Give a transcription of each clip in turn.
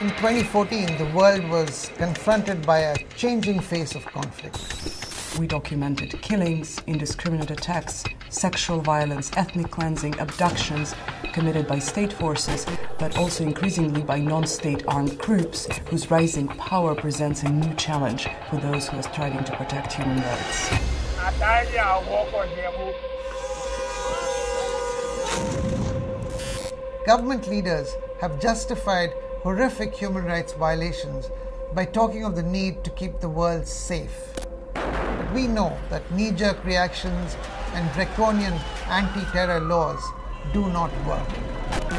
In 2014, the world was confronted by a changing face of conflict. We documented killings, indiscriminate attacks, sexual violence, ethnic cleansing, abductions committed by state forces, but also increasingly by non-state armed groups whose rising power presents a new challenge for those who are striving to protect human rights. Government leaders have justified horrific human rights violations by talking of the need to keep the world safe. But we know that knee-jerk reactions and draconian anti-terror laws do not work.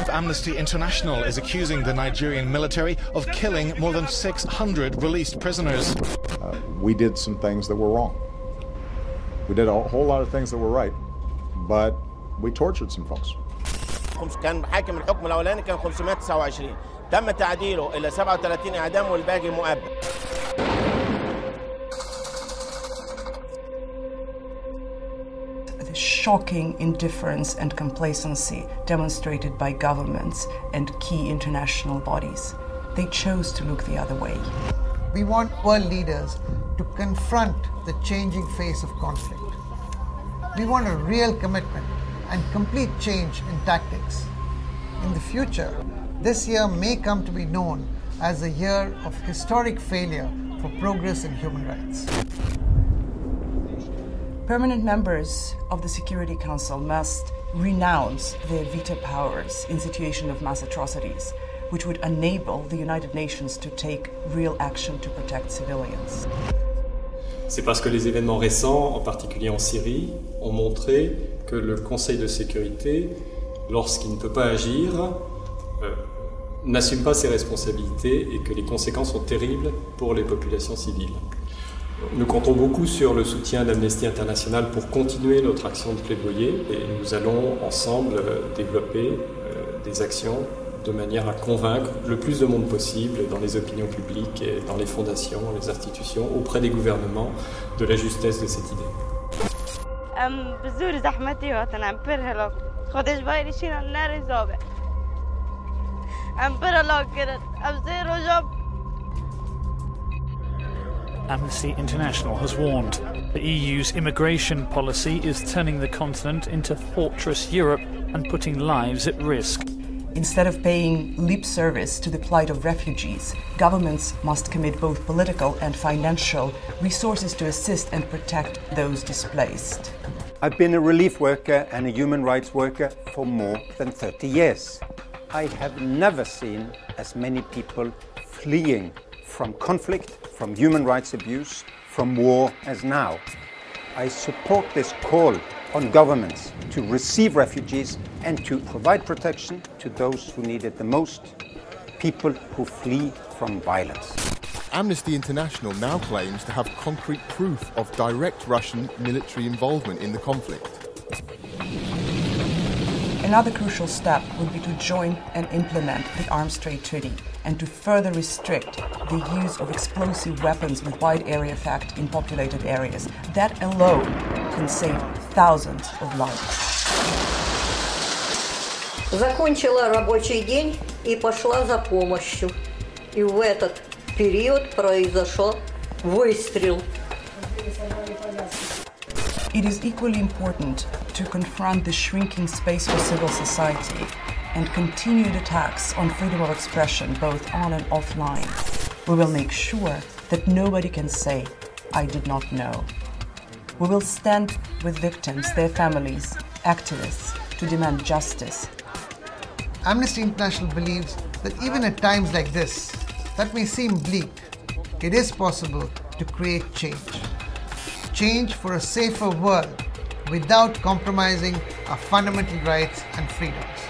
Amnesty International is accusing the Nigerian military of killing more than 600 released prisoners. We did some things that were wrong. We did a whole lot of things that were right, but we tortured some folks. كان حاكم الحكم الأولاني كان 529 تم تعديله إلى 37 إعدام والباقي مؤبد. The shocking indifference and complacency demonstrated by governments and key international bodies. They chose to look the other way. We want world leaders to confront the changing face of conflict. We want a real commitment and complete change in tactics. In the future, this year may come to be known as a year of historic failure for progress in human rights. Permanent members of the Security Council must renounce their veto powers in situation of mass atrocities, which would enable the United Nations to take real action to protect civilians. C'est parce que les événements récents, en particulier en Syrie, ont montré que le Conseil de sécurité, lorsqu'il ne peut pas agir, n'assume pas ses responsabilités et que les conséquences sont terribles pour les populations civiles. Nous comptons beaucoup sur le soutien d'Amnesty International pour continuer notre action de plaidoyer et nous allons ensemble développer des actions de manière à convaincre le plus de monde possible dans les opinions publiques et dans les fondations, les institutions, auprès des gouvernements, de la justesse de cette idée. Amnesty International has warned the EU's immigration policy is turning the continent into Fortress Europe and putting lives at risk. Instead of paying lip service to the plight of refugees, governments must commit both political and financial resources to assist and protect those displaced. I've been a relief worker and a human rights worker for more than 30 years. I have never seen as many people fleeing from conflict, from human rights abuse, from war as now. I support this call on governments to receive refugees and to provide protection to those who need it the most, people who flee from violence. Amnesty International now claims to have concrete proof of direct Russian military involvement in the conflict. Another crucial step would be to join and implement the Arms Trade Treaty and to further restrict the use of explosive weapons with wide area effect in populated areas. That alone can save thousands of lives. Закончила рабочий день и пошла за помощью. И в этот период произошел выстрел. It is equally important to confront the shrinking space for civil society and continued attacks on freedom of expression, both on and offline. We will make sure that nobody can say, "I did not know." We will stand with victims, their families, activists, to demand justice. Amnesty International believes that even at times like this, that may seem bleak, it is possible to create change. Change for a safer world without compromising our fundamental rights and freedoms.